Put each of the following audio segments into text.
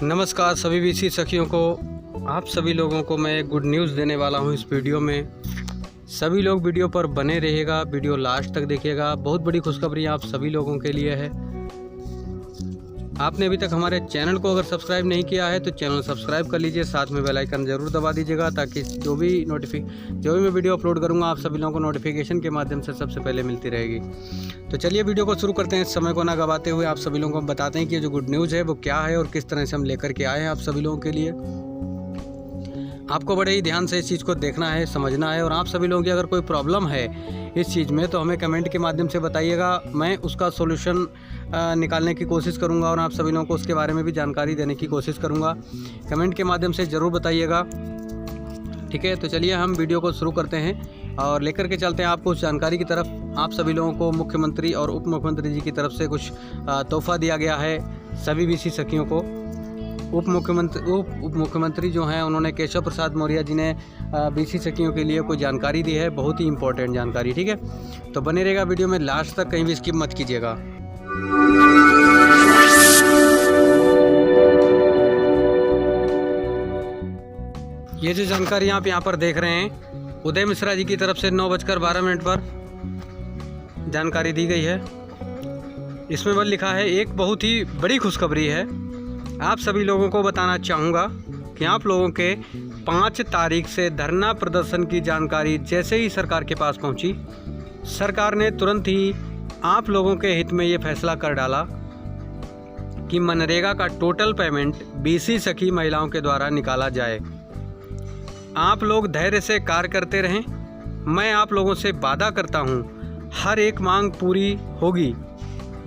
नमस्कार सभी बीसी सखियों को। आप सभी लोगों को मैं गुड न्यूज़ देने वाला हूं इस वीडियो में। सभी लोग वीडियो पर बने रहिएगा, वीडियो लास्ट तक देखिएगा। बहुत बड़ी खुशखबरी आप सभी लोगों के लिए है। आपने अभी तक हमारे चैनल को अगर सब्सक्राइब नहीं किया है तो चैनल सब्सक्राइब कर लीजिए, साथ में बेल आइकन ज़रूर दबा दीजिएगा ताकि जो भी मैं वीडियो अपलोड करूंगा आप सभी लोगों को नोटिफिकेशन के माध्यम से सबसे पहले मिलती रहेगी। तो चलिए वीडियो को शुरू करते हैं। इस समय को ना गवाते हुए आप सभी लोगों को बताते हैं कि जो गुड न्यूज़ है वो क्या है और किस तरह से हम लेकर के आए हैं आप सभी लोगों के लिए। आपको बड़े ही ध्यान से इस चीज़ को देखना है, समझना है। और आप सभी लोगों की अगर कोई प्रॉब्लम है इस चीज़ में तो हमें कमेंट के माध्यम से बताइएगा, मैं उसका सॉल्यूशन निकालने की कोशिश करूंगा और आप सभी लोगों को उसके बारे में भी जानकारी देने की कोशिश करूंगा। कमेंट के माध्यम से ज़रूर बताइएगा, ठीक है। तो चलिए हम वीडियो को शुरू करते हैं और लेकर के चलते हैं आपको उस जानकारी की तरफ। आप सभी लोगों को मुख्यमंत्री और उप मुख्यमंत्री जी की तरफ से कुछ तोहफा दिया गया है सभी बीसी सखियों को। उप मुख्यमंत्री जो हैं उन्होंने केशव प्रसाद मौर्य जी ने बीसी सखियों के लिए कोई जानकारी दी है, बहुत ही इंपॉर्टेंट जानकारी, ठीक है। तो बने रहेगा वीडियो में लास्ट तक, कहीं भी स्किप मत कीजिएगा। ये जो जानकारी आप यहाँ पर देख रहे हैं उदय मिश्रा जी की तरफ से 9:12 पर जानकारी दी गई है। इसमें बस लिखा है एक बहुत ही बड़ी खुशखबरी है। आप सभी लोगों को बताना चाहूँगा कि आप लोगों के 5 तारीख से धरना प्रदर्शन की जानकारी जैसे ही सरकार के पास पहुंची, सरकार ने तुरंत ही आप लोगों के हित में ये फैसला कर डाला कि मनरेगा का टोटल पेमेंट बीसी सखी महिलाओं के द्वारा निकाला जाए। आप लोग धैर्य से कार्य करते रहें। मैं आप लोगों से वादा करता हूँ हर एक मांग पूरी होगी।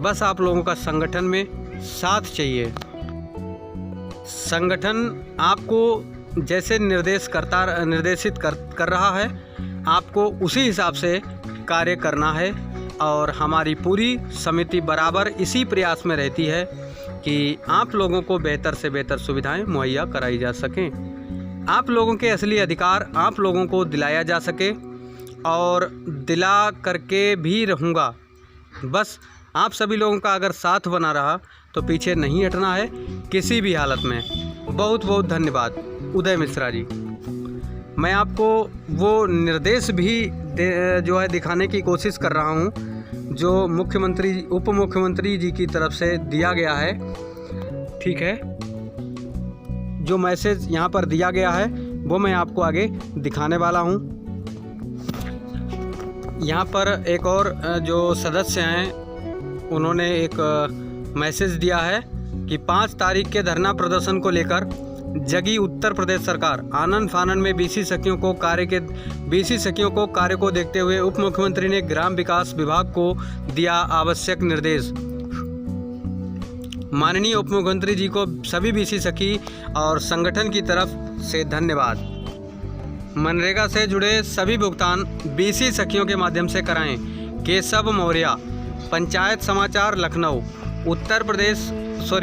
बस आप लोगों का संगठन में साथ चाहिए। संगठन आपको जैसे निर्देशित कर रहा है, आपको उसी हिसाब से कार्य करना है। और हमारी पूरी समिति बराबर इसी प्रयास में रहती है कि आप लोगों को बेहतर से बेहतर सुविधाएं मुहैया कराई जा सकें। आप लोगों के असली अधिकार आप लोगों को दिलाया जा सके और दिला करके भी रहूँगा। बस आप सभी लोगों का अगर साथ बना रहा तो पीछे नहीं हटना है किसी भी हालत में। बहुत बहुत धन्यवाद उदय मिश्रा जी। मैं आपको वो निर्देश भी जो है दिखाने की कोशिश कर रहा हूँ जो उप मुख्यमंत्री जी की तरफ से दिया गया है, ठीक है। जो मैसेज यहाँ पर दिया गया है वो मैं आपको आगे दिखाने वाला हूँ। यहाँ पर एक और जो सदस्य हैं उन्होंने एक मैसेज दिया है कि 5 तारीख के धरना प्रदर्शन को लेकर जगी उत्तर प्रदेश सरकार। आनन फानन में बीसी सखियों को कार्य को देखते हुए उप मुख्यमंत्री ने ग्राम विकास विभाग को दिया आवश्यक निर्देश। माननीय उप मुख्यमंत्री जी को सभी बीसी सखी और संगठन की तरफ से धन्यवाद। मनरेगा से जुड़े सभी भुगतान बीसी सखियों के माध्यम से कराएं। केशव मौर्य, पंचायत समाचार, लखनऊ।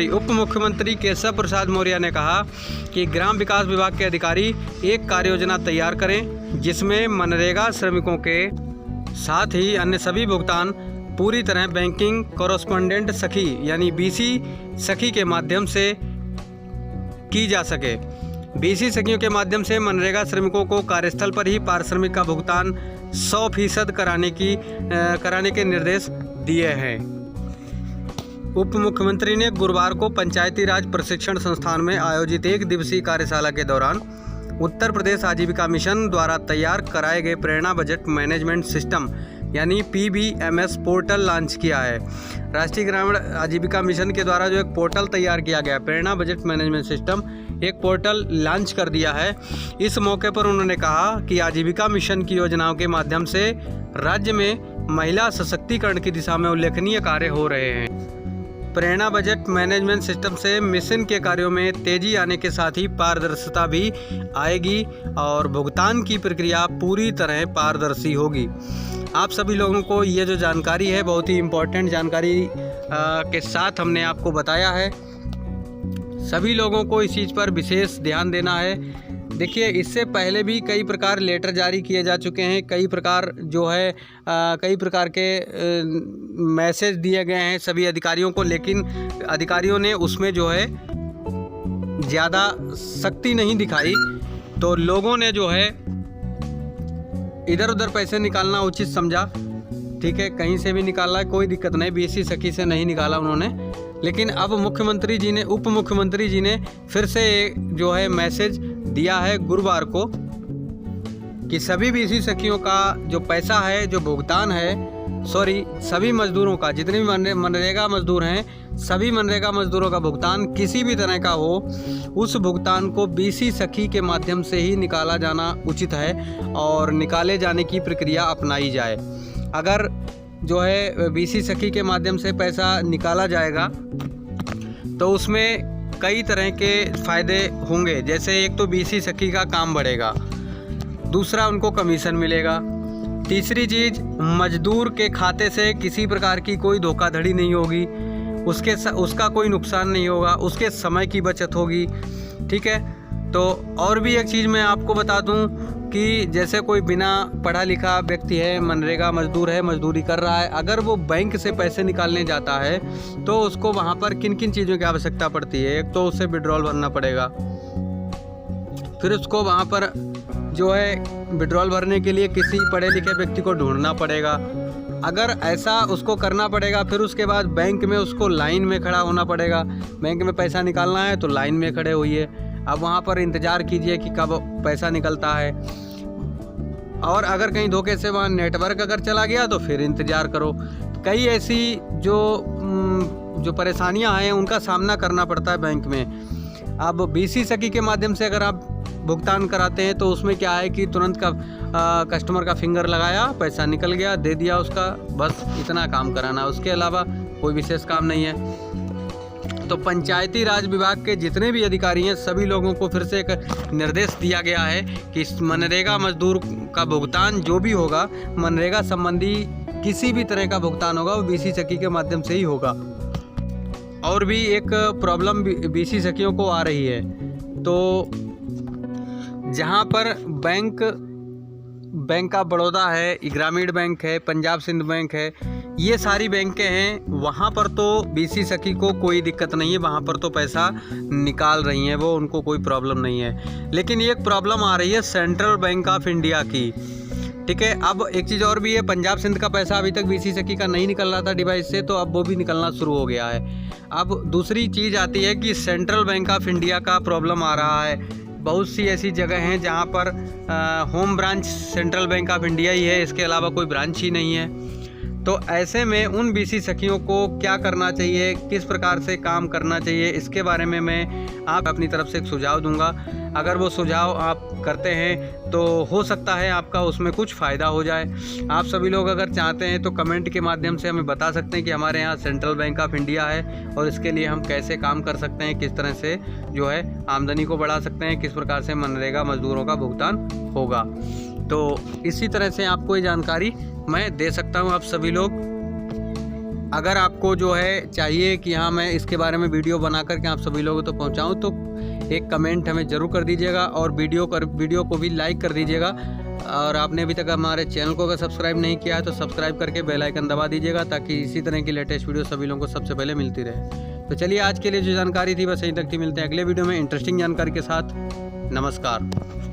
उप मुख्यमंत्री केशव प्रसाद मौर्य ने कहा कि ग्राम विकास विभाग के अधिकारी एक कार्य योजना तैयार करें जिसमें मनरेगा श्रमिकों के साथ ही अन्य सभी भुगतान पूरी तरह बैंकिंग कॉरेस्पॉन्डेंट सखी यानी बीसी सखी के माध्यम से की जा सके। बीसी सखियों के माध्यम से मनरेगा श्रमिकों को कार्यस्थल पर ही पारिश्रमिक का भुगतान 100% कराने के निर्देश दिए हैं। उप मुख्यमंत्री ने गुरुवार को पंचायती राज प्रशिक्षण संस्थान में आयोजित 1 दिवसीय कार्यशाला के दौरान उत्तर प्रदेश आजीविका मिशन द्वारा तैयार कराए गए प्रेरणा बजट मैनेजमेंट सिस्टम यानी PBMS पोर्टल लॉन्च किया है। राष्ट्रीय ग्रामीण आजीविका मिशन के द्वारा जो एक पोर्टल तैयार किया गया, प्रेरणा बजट मैनेजमेंट सिस्टम, एक पोर्टल लॉन्च कर दिया है। इस मौके पर उन्होंने कहा कि आजीविका मिशन की योजनाओं के माध्यम से राज्य में महिला सशक्तिकरण की दिशा में उल्लेखनीय कार्य हो रहे हैं। प्रेरणा बजट मैनेजमेंट सिस्टम से मिशन के कार्यों में तेजी आने के साथ ही पारदर्शिता भी आएगी और भुगतान की प्रक्रिया पूरी तरह पारदर्शी होगी। आप सभी लोगों को ये जो जानकारी है बहुत ही इम्पोर्टेंट जानकारी के साथ हमने आपको बताया है। सभी लोगों को इस चीज़ पर विशेष ध्यान देना है। देखिए, इससे पहले भी कई प्रकार लेटर जारी किए जा चुके हैं, कई प्रकार के मैसेज दिए गए हैं सभी अधिकारियों को, लेकिन अधिकारियों ने उसमें जो है ज़्यादा सख्ती नहीं दिखाई तो लोगों ने जो है इधर उधर पैसे निकालना उचित समझा। ठीक है, कहीं से भी निकाला कोई दिक्कत नहीं, बीसी सखी से नहीं निकाला उन्होंने। लेकिन अब मुख्यमंत्री जी ने, उप मुख्यमंत्री जी ने फिर से जो है मैसेज दिया है गुरुवार को कि सभी बीसी सखियों का जो पैसा है, जो भुगतान है, सभी मजदूरों का, जितने भी मनरेगा मजदूर हैं, सभी मनरेगा मजदूरों का भुगतान किसी भी तरह का हो, उस भुगतान को बीसी सखी के माध्यम से ही निकाला जाना उचित है और निकाले जाने की प्रक्रिया अपनाई जाए। अगर जो है बीसी सखी के माध्यम से पैसा निकाला जाएगा तो उसमें कई तरह के फ़ायदे होंगे। जैसे एक तो बीसी सखी का काम बढ़ेगा, दूसरा उनको कमीशन मिलेगा, तीसरी चीज़ मजदूर के खाते से किसी प्रकार की कोई धोखाधड़ी नहीं होगी, उसका कोई नुकसान नहीं होगा, उसके समय की बचत होगी। ठीक है, तो और भी एक चीज़ मैं आपको बता दूं कि जैसे कोई बिना पढ़ा लिखा व्यक्ति है, मनरेगा मजदूर है, मजदूरी कर रहा है, अगर वो बैंक से पैसे निकालने जाता है तो उसको वहाँ पर किन किन चीज़ों की आवश्यकता पड़ती है। एक तो उसे विड्रॉल भरना पड़ेगा, फिर उसको वहाँ पर जो है विड्रॉल भरने के लिए किसी पढ़े लिखे व्यक्ति को ढूंढना पड़ेगा। अगर ऐसा उसको करना पड़ेगा, फिर उसके बाद बैंक में उसको लाइन में खड़ा होना पड़ेगा। बैंक में पैसा निकालना है तो लाइन में खड़े होइए, अब वहाँ पर इंतज़ार कीजिए कि कब पैसा निकलता है। और अगर कहीं धोखे से वहाँ नेटवर्क अगर चला गया तो फिर इंतज़ार करो। कई ऐसी जो परेशानियाँ हैं उनका सामना करना पड़ता है बैंक में। अब बीसी सखी के माध्यम से अगर आप भुगतान कराते हैं तो उसमें क्या है कि तुरंत कस्टमर का फिंगर लगाया, पैसा निकल गया, दे दिया उसका, बस इतना काम कराना, उसके अलावा कोई विशेष काम नहीं है। तो पंचायती राज विभाग के जितने भी अधिकारी हैं सभी लोगों को फिर से एक निर्देश दिया गया है कि मनरेगा मजदूर का भुगतान जो भी होगा, मनरेगा संबंधी किसी भी तरह का भुगतान होगा वो बीसी सखी के माध्यम से ही होगा। और भी एक प्रॉब्लम बीसी सखियों को आ रही है, तो जहाँ पर बैंक ऑफ बड़ौदा है, ग्रामीण बैंक है, पंजाब सिंध बैंक है, ये सारी बैंकें हैं, वहाँ पर तो बीसी सखी को कोई दिक्कत नहीं है, वहाँ पर तो पैसा निकाल रही हैं वो, उनको कोई प्रॉब्लम नहीं है। लेकिन एक प्रॉब्लम आ रही है सेंट्रल बैंक ऑफ इंडिया की। ठीक है, अब एक चीज़ और भी है, पंजाब सिंध का पैसा अभी तक बीसी सखी का नहीं निकल रहा था डिवाइस से, तो अब वो भी निकलना शुरू हो गया है। अब दूसरी चीज़ आती है कि सेंट्रल बैंक ऑफ इंडिया का प्रॉब्लम आ रहा है। बहुत सी ऐसी जगह हैं जहाँ पर home branch Central Bank of India ही है, इसके अलावा कोई ब्रांच ही नहीं है। तो ऐसे में उन बीसी सखियों को क्या करना चाहिए, किस प्रकार से काम करना चाहिए, इसके बारे में मैं आप अपनी तरफ से एक सुझाव दूंगा। अगर वो सुझाव आप करते हैं तो हो सकता है आपका उसमें कुछ फ़ायदा हो जाए। आप सभी लोग अगर चाहते हैं तो कमेंट के माध्यम से हमें बता सकते हैं कि हमारे यहाँ सेंट्रल बैंक ऑफ इंडिया है और इसके लिए हम कैसे काम कर सकते हैं, किस तरह से जो है आमदनी को बढ़ा सकते हैं, किस प्रकार से मनरेगा मजदूरों का भुगतान होगा। तो इसी तरह से आपको ये जानकारी मैं दे सकता हूँ। आप सभी लोग अगर आपको जो है चाहिए कि हाँ मैं इसके बारे में वीडियो बना करके आप सभी लोगों तो पहुँचाऊँ, तो एक कमेंट हमें ज़रूर कर दीजिएगा और वीडियो को भी लाइक कर दीजिएगा। और आपने अभी तक हमारे चैनल को अगर सब्सक्राइब नहीं किया है तो सब्सक्राइब करके बेल आइकन दबा दीजिएगा, ताकि इसी तरह की लेटेस्ट वीडियो सभी लोगों को सबसे पहले मिलती रहे। तो चलिए आज के लिए जो जानकारी थी बस यहीं तक थी, मिलते हैं अगले वीडियो में इंटरेस्टिंग जानकारी के साथ। नमस्कार।